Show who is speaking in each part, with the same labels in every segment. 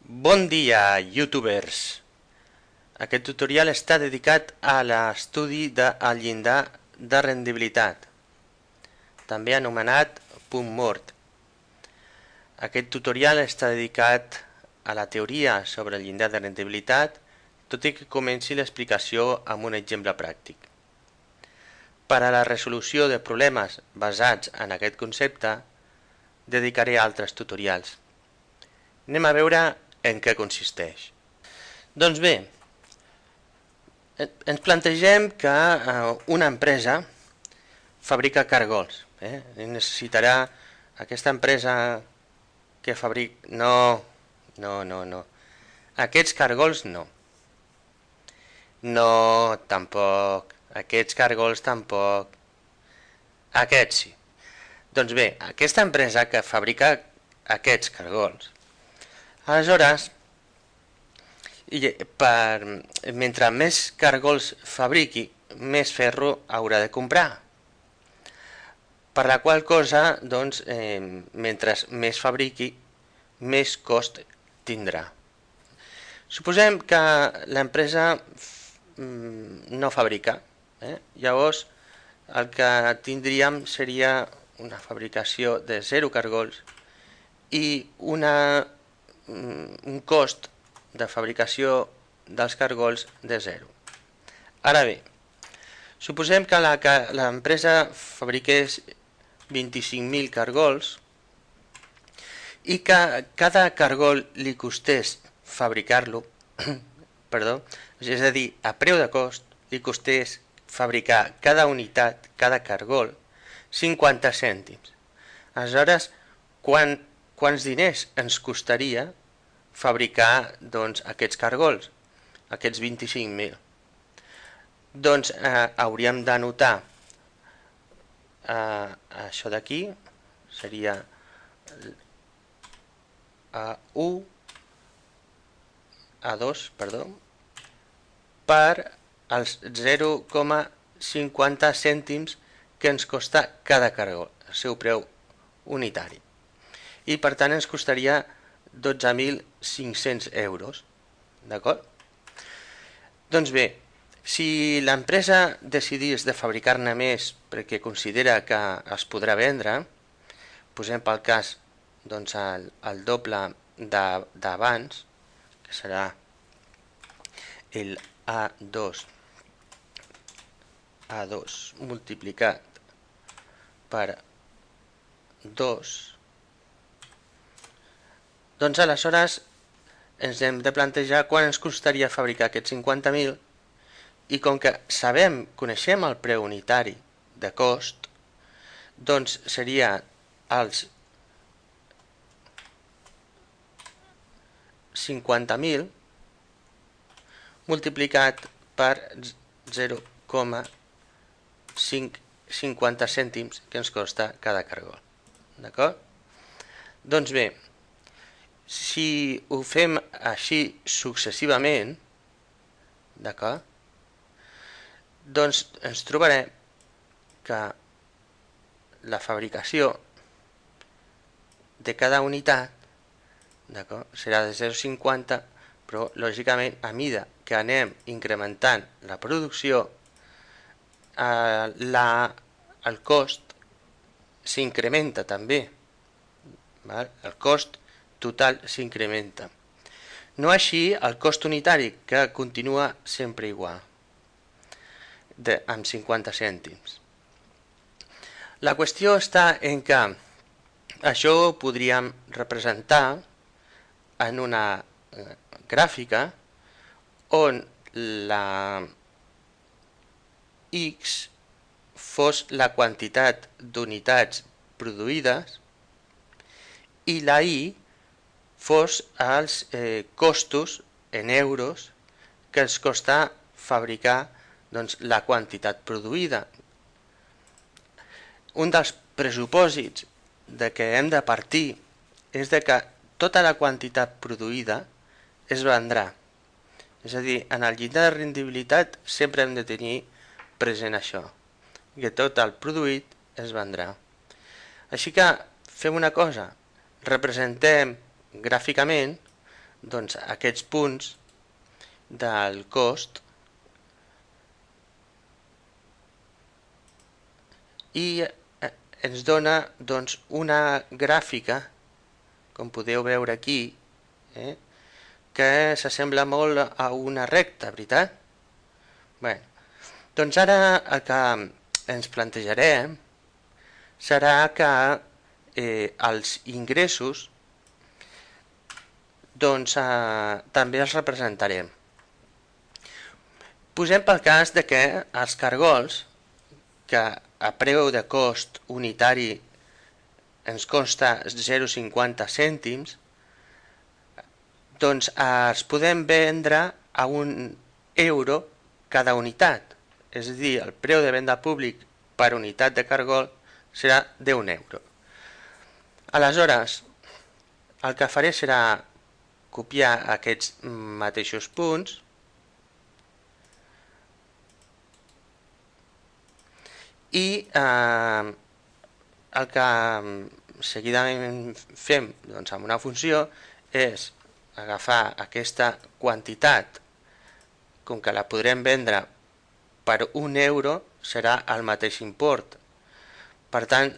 Speaker 1: Bon dia, youtubers! Aquest tutorial està dedicat a l'estudi del llindar de rendibilitat, també anomenat punt mort. Aquest tutorial està dedicat a la teoria sobre el llindar de rendibilitat, tot i que comenci l'explicació amb un exemple pràctic. Per a la resolució de problemes basats en aquest concepte, dedicaré altres tutorials. Anem a veure en què consisteix. Doncs bé, ens plantegem que una empresa fabrica cargols. Necessitarà aquesta empresa que fabrica... No. Aquests cargols no. No, tampoc. Aquests cargols tampoc. Aquests sí. Doncs bé, aquesta empresa que fabrica aquests cargols, aleshores, mentre més cargols fabriqui, més ferro haurà de comprar. Per la qual cosa, doncs, mentre més fabriqui, més cost tindrà. Suposem que l'empresa no fabrica. Llavors, el que tindríem seria una fabricació de 0 cargols i un cost de fabricació dels cargols de 0. Ara bé, suposem que l'empresa fabriqués 25.000 cargols i que cada cargol li costés fabricar-lo, és a dir, a preu de cost li costés fabricar cada unitat, cada cargol, 50 cèntims. Aleshores, quants diners ens costaria fabricar aquests cargols, aquests 25.000? Doncs hauríem d'anotar això d'aquí, seria A1, A2, per els 0,50 cèntims que ens costa cada cargol, el seu preu unitari. I per tant ens costaria 12.500 euros. D'acord? Doncs bé, si l'empresa decidís de fabricar-ne més perquè considera que es podrà vendre, posem pel cas el doble d'abans, que serà el A2 multiplicat per 2, doncs aleshores ens hem de plantejar quan ens costaria fabricar aquests 50.000 i com que coneixem el preu unitari de cost, doncs seria els 50.000 multiplicat per 0,50 cèntims que ens costa cada cargol. D'acord? Doncs bé, si ho fem així successivament, d'acord? Doncs ens trobarem que la fabricació de cada unitat serà de 0,50, però lògicament a mida que anem incrementant la producció, el cost s'incrementa també. El cost total s'incrementa. No així el cost unitari, que continua sempre igual, amb 50 cèntims. La qüestió està en que això ho podríem representar en una gràfica on la X fos la quantitat d'unitats produïdes i la Y fos els costos en euros que ens costa fabricar la quantitat produïda. Un dels pressupòsits de què hem de partir és de que tota la quantitat produïda es vendrà. És a dir, en el llindar de rendibilitat sempre hem de tenir present això, que tot el produït es vendrà. Així que fem una cosa, representem gràficament doncs, aquests punts del cost i ens dona doncs, una gràfica, com podeu veure aquí, que s'assembla molt a una recta, veritat? Bé, doncs ara el que ens plantejarem serà que els ingressos doncs, també els representarem. Posem pel cas de que els cargols, que a preu de cost unitari ens costa 0,50 cèntims, doncs els podem vendre a €1 cada unitat. És a dir, el preu de venda públic per unitat de cargol serà d'1 €. Aleshores, el que faré serà copiar aquests mateixos punts i el que seguidament fem doncs, amb una funció és agafar aquesta quantitat, com que la podrem vendre per €1, serà el mateix import. Per tant,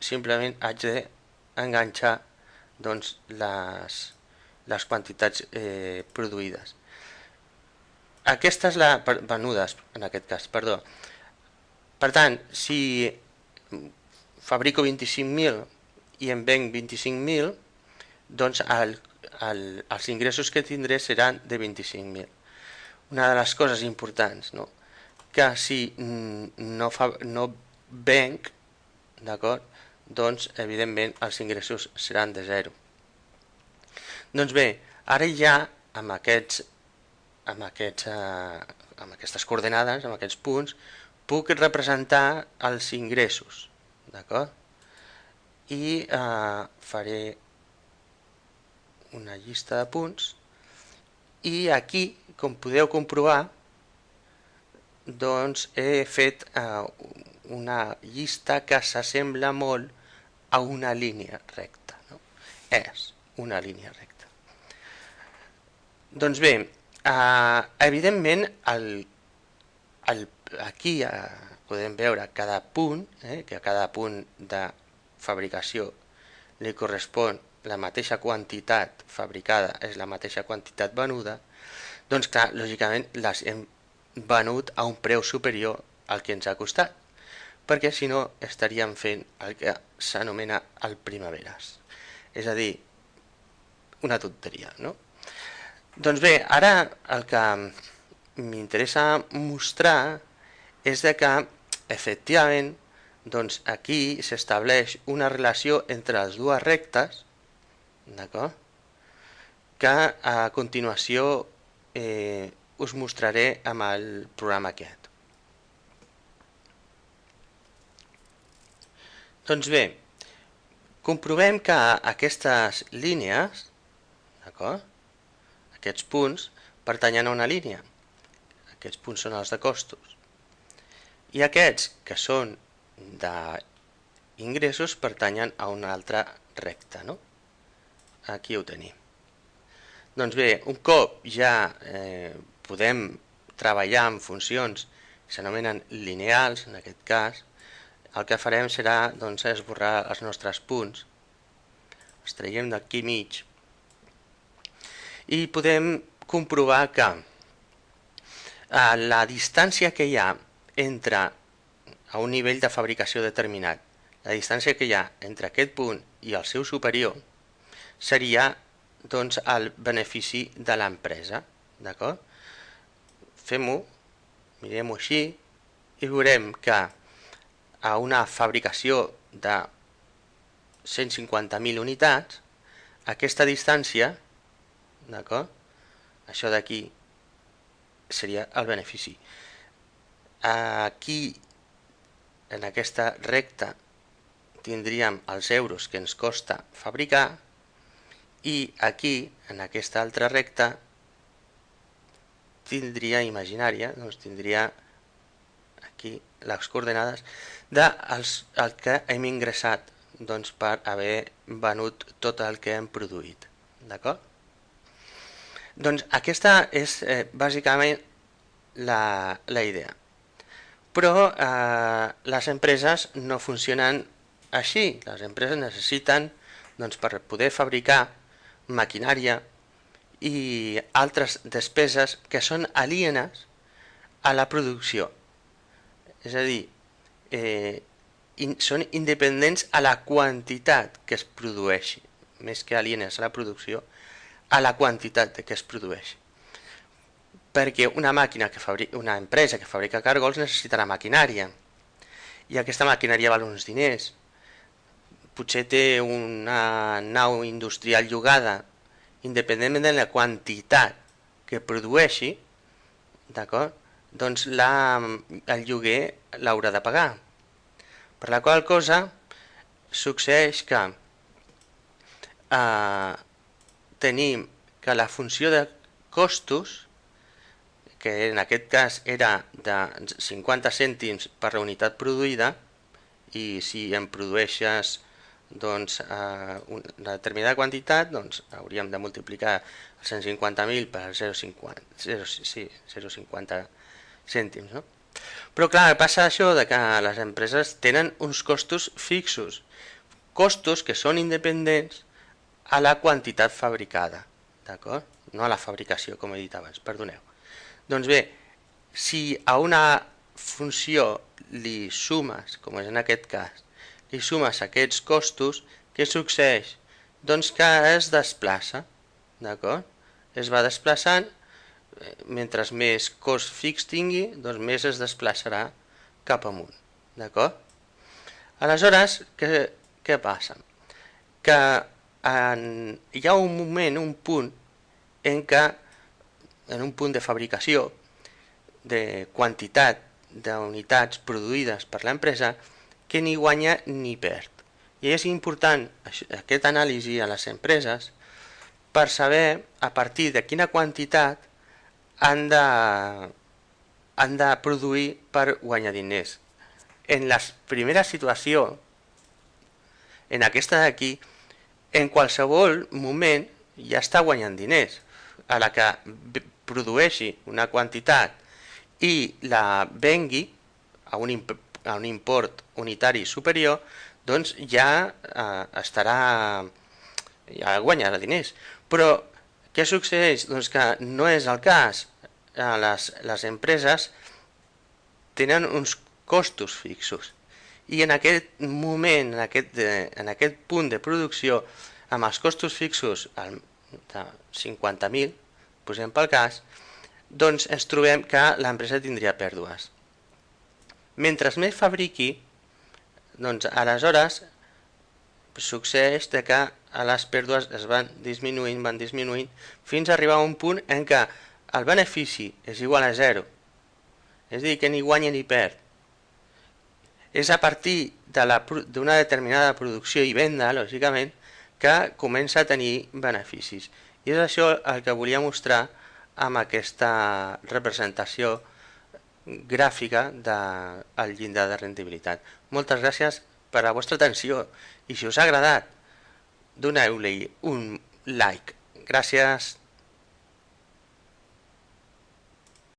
Speaker 1: simplement haig d'enganxar doncs, les quantitats produïdes. Aquestes venudes, en aquest cas, perdó. Per tant, si fabrico 25.000 i en venc 25.000, doncs els ingressos que tindré seran de 25.000. Una de les coses importants, no? Que si no venc, d'acord, doncs evidentment els ingressos seran de 0. Doncs bé, ara ja amb aquestes coordenades, amb aquests punts, puc representar els ingressos, d'acord? I faré una llista de punts i aquí, com podeu comprovar, doncs he fet una llista que s'assembla molt a una línia recta, no? És una línia recta. Doncs bé, evidentment aquí podem veure cada punt, que a cada punt de fabricació li correspon la mateixa quantitat fabricada, és la mateixa quantitat venuda, doncs clar, lògicament les hem venut a un preu superior al que ens ha costat, perquè si no estaríem fent el que s'anomena el primaveres, és a dir, una tonteria, no? Doncs bé, ara el que m'interessa mostrar és de que efectivament doncs aquí s'estableix una relació entre les dues rectes, d'acord? Que a continuació us mostraré amb el programa aquest. Doncs bé, comprovem que aquestes línies, d'acord? Aquests punts pertanyen a una línia. Aquests punts són els de costos. I aquests, que són d'ingressos, pertanyen a una altra recta, no? Aquí ho tenim. Doncs bé, un cop ja podem treballar amb funcions que s'anomenen lineals, en aquest cas, el que farem serà doncs, esborrar els nostres punts. Els traiem d'aquí mig i podem comprovar que la distància que hi ha entre a un nivell de fabricació determinat, la distància que hi ha entre aquest punt i el seu superior seria doncs, el benefici de l'empresa, d'acord? Fem-ho, mirem-ho així i veurem que a una fabricació de 150.000 unitats, aquesta distància, d'acord? Això d'aquí seria el benefici. Aquí, en aquesta recta, tindríem els euros que ens costa fabricar i aquí, en aquesta altra recta, tindria imaginària, doncs tindria aquí les coordenades del que hem ingressat doncs, per haver venut tot el que hem produït. D'acord? Doncs aquesta és bàsicament la idea. Però les empreses no funcionen així. Les empreses necessiten, doncs, per poder fabricar maquinària i altres despeses que són alienes a la producció. És a dir, són independents a la quantitat que es produeixi, més que alienes a la producció, a la quantitat que es produeixi. Perquè una empresa que fabrica cargols necessitarà maquinària, i aquesta maquinària val uns diners. Potser té una nau industrial llogada, independentment de la quantitat que produeixi, d'acord? Doncs el lloguer l'haurà de pagar. Per la qual cosa succeeix que tenim que la funció de costos, que en aquest cas era de 50 cèntims per la unitat produïda, i si en produeixes doncs, una determinada quantitat, doncs hauríem de multiplicar els 150.000 per 0,50 cèntims. No? Però clar, passa això de que les empreses tenen uns costos fixos, costos que són independents a la quantitat fabricada, d'acord? No a la fabricació, com he dit abans, perdoneu. Doncs bé, si a una funció li sumes, com és en aquest cas, li sumes aquests costos, què succeeix? Doncs que es desplaça, d'acord? Es va desplaçant, mentre més cost fix tingui, doncs més es desplaçarà cap amunt, d'acord? Aleshores, què passa? Que hi ha un moment, un punt, en un punt de fabricació, de quantitat d'unitats produïdes per l'empresa, que ni guanya ni perd. I és important aquest anàlisi a les empreses per saber a partir de quina quantitat han de produir per guanyar diners. En la primera situació, en aquesta d'aquí, en qualsevol moment ja està guanyant diners. A la que produeixi una quantitat i la vengui a un import unitari superior, doncs ja guanyarà diners. Però què succeeix? Doncs que no és el cas. Les empreses tenen uns costos fixos i en aquest moment, en aquest punt de producció, amb els costos fixos de 50.000, posem pel cas, doncs ens trobem que l'empresa tindria pèrdues. Mentre més fabriqui, doncs aleshores succeeix que les pèrdues es van disminuint, fins a arribar a un punt en què el benefici és igual a 0, és a dir, que ni guanya ni perd. És a partir d'una determinada producció i venda, lògicament, que comença a tenir beneficis. I és això el que volia mostrar amb aquesta representació gràfica del llindar de rendibilitat. Moltes gràcies per la vostra atenció i si us ha agradat, doneu-li un like. Gràcies.